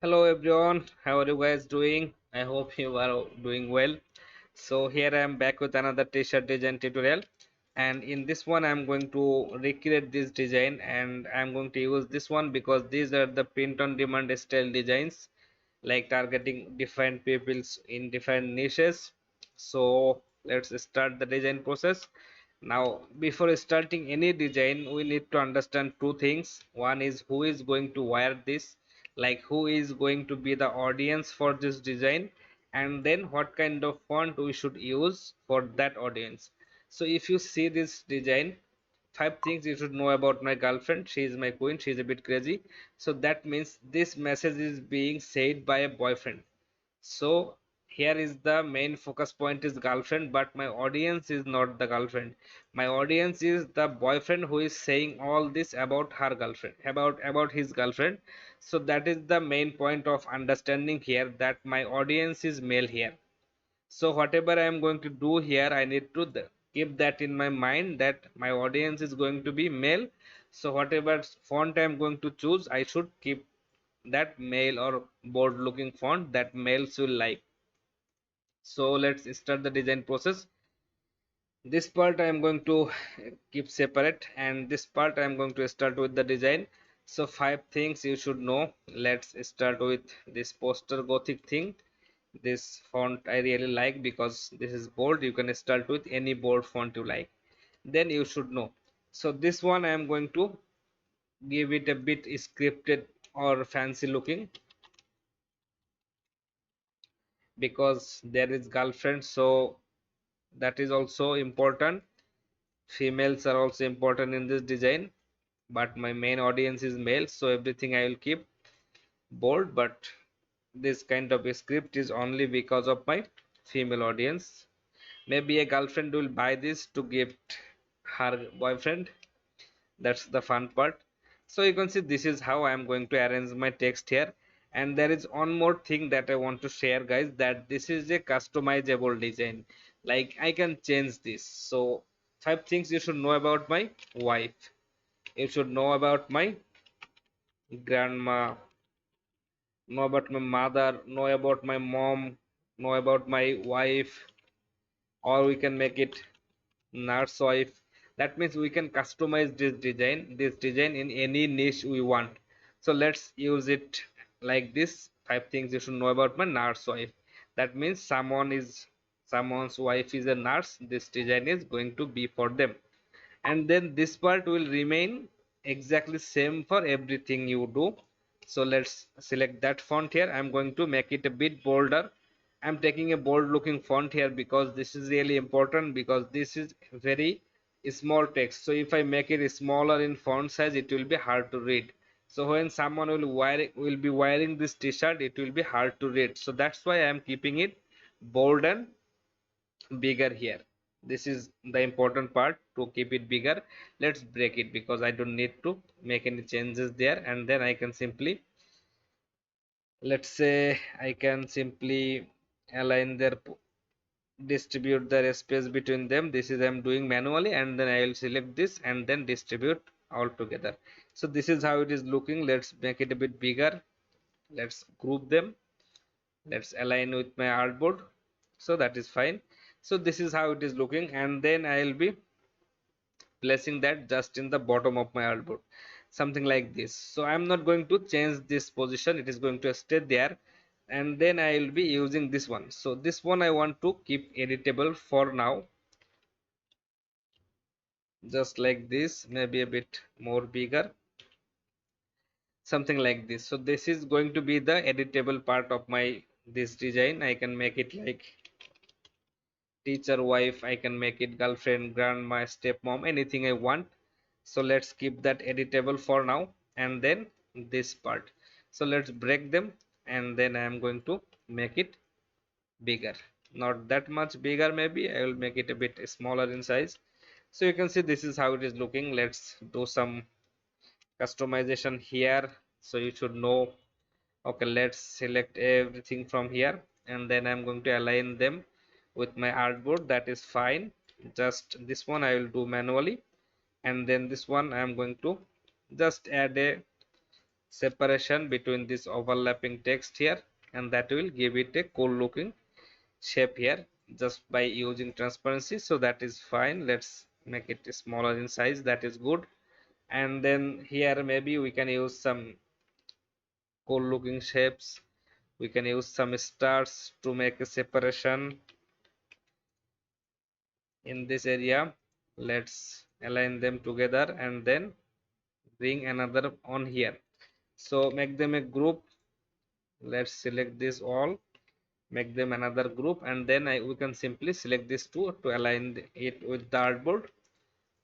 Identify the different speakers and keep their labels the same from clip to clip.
Speaker 1: Hello everyone, how are you guys doing? I hope you are doing well. So here I am back with another t-shirt design tutorial, and in this one I am going to recreate this design, and I am going to use this one because these are the print on demand style designs, like targeting different peoples in different niches. So let's start the design process. Now, before starting any design, we need to understand two things. One is who is going to wear this, like who is going to be the audience for this design, and then what kind of font we should use for that audience. So if you see this design, five things you should know about my girlfriend. She is my queen. She is a bit crazy. So that means this message is being said by a boyfriend. So here is the main focus point is girlfriend, but my audience is not the girlfriend. My audience is the boyfriend who is saying all this about her girlfriend, about his girlfriend. So that is the main point of understanding here, that my audience is male here. So whatever I am going to do here, I need to keep that in my mind that my audience is going to be male. So whatever font I am going to choose, I should keep that male or bold looking font that males will like. So let's start the design process. This part I am going to keep separate, and this part I am going to start with the design. So five things you should know. Let's start with this poster gothic thing. This font I really like because this is bold. You can start with any bold font you like. Then you should know. So this one I am going to give it a bit scripted or fancy looking because there is girlfriend, so that is also important. Females are also important in this design, but my main audience is male, so everything I will keep bold, but this kind of a script is only because of my female audience. Maybe a girlfriend will buy this to gift her boyfriend. That's the fun part. So you can see this is how I am going to arrange my text here. And there is one more thing that I want to share, guys, that this is a customizable design. Like I can change this. So five things you should know about my wife. You should know about my grandma, know about my mother, know about my mom, know about my wife, or we can make it nurse wife. That means we can customize this design in any niche we want. So let's use it like this. Five things you should know about my nurse wife. That means someone's wife is a nurse. This design is going to be for them, and then this part will remain exactly same for everything you do. So let's select that font here. I'm going to make it a bit bolder. I'm taking a bold looking font here because this is really important, because this is very small text. So if I make it smaller in font size, it will be hard to read. So when someone will be wearing this t-shirt, it will be hard to read. So that's why I am keeping it bold and bigger here. This is the important part, to keep it bigger. Let's break it because I don't need to make any changes there, and then I can simply, let's say, I can simply align their, distribute the space between them. This is I'm doing manually, and then I will select this and then distribute all together. So this is how it is looking. Let's make it a bit bigger. Let's group them. Let's align with my artboard. So that is fine. So this is how it is looking, and then I will be placing that just in the bottom of my artboard, something like this. So I'm not going to change this position, it is going to stay there. And then I will be using this one. So this one I want to keep editable for now, just like this, maybe a bit more bigger, something like this. So this is going to be the editable part of my this design. I can make it like teacher wife, I can make it girlfriend, grandma, stepmom, anything I want. So let's keep that editable for now. And then this part, so let's break them, and then I am going to make it bigger, not that much bigger, maybe I will make it a bit smaller in size. So you can see this is how it is looking. Let's do some customization here. So you should know. Okay, let's select everything from here, and then I'm going to align them with my artboard. That is fine. Just this one I will do manually, and then this one I am going to just add a separation between this overlapping text here, and that will give it a cool looking shape here just by using transparency. So that is fine. Let's make it smaller in size. That is good. And then here maybe we can use some cool looking shapes. We can use some stars to make a separation in this area. Let's align them together and then bring another on here. So make them a group. Let's select this all, make them another group, and then we can simply select this two to align it with the artboard,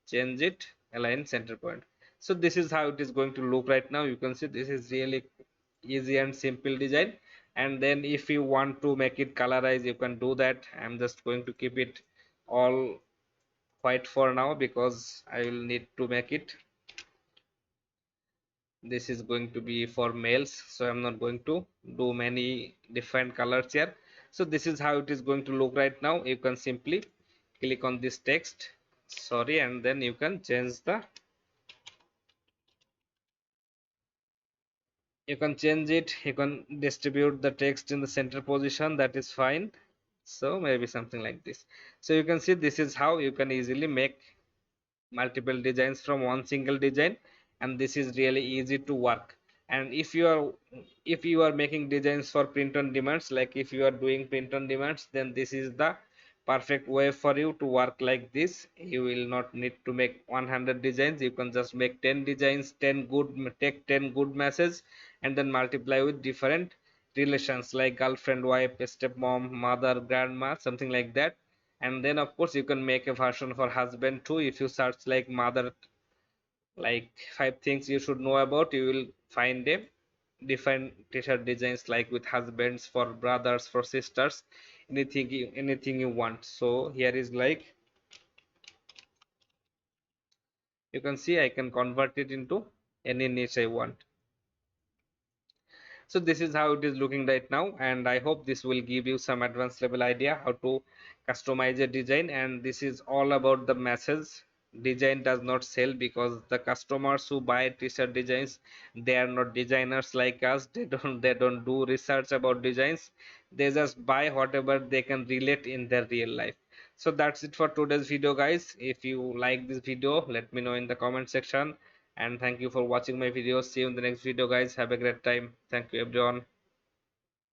Speaker 1: change it, align center point. So this is how it is going to look right now. You can see this is really easy and simple design. And then if you want to make it colorize, you can do that. I'm just going to keep it all white for now because I will need to make it. This is going to be for males, so I'm not going to do many different colors here. So this is how it is going to look right now. You can simply click on this text, sorry, and then you can change the, you can change it, you can distribute the text in the center position, that is fine. So maybe something like this. So you can see this is how you can easily make multiple designs from one single design, and this is really easy to work. And if you are making designs for print on demands, like if you are doing print on demands, then this is the perfect way for you to work like this. You will not need to make 100 designs. You can just make 10 designs, 10 good, take 10 good messages, and then multiply with different relations like girlfriend, wife, stepmom, mother, grandma, something like that. And then of course you can make a version for husband too. If you search like mother, like 5 things you should know about, you will find a different t-shirt designs like with husbands, for brothers, for sisters, anything you want. So here is like, you can see I can convert it into any niche I want. So this is how it is looking right now, and I hope this will give you some advanced level idea how to customize a design. And this is all about the message. Design does not sell, because the customers who buy t-shirt designs, they are not designers like us. They don't do research about designs. They just buy whatever they can relate in their real life. So that's it for today's video, guys. If you like this video, let me know in the comment section. And thank you for watching my videos. See you in the next video, guys. Have a great time. Thank you, everyone.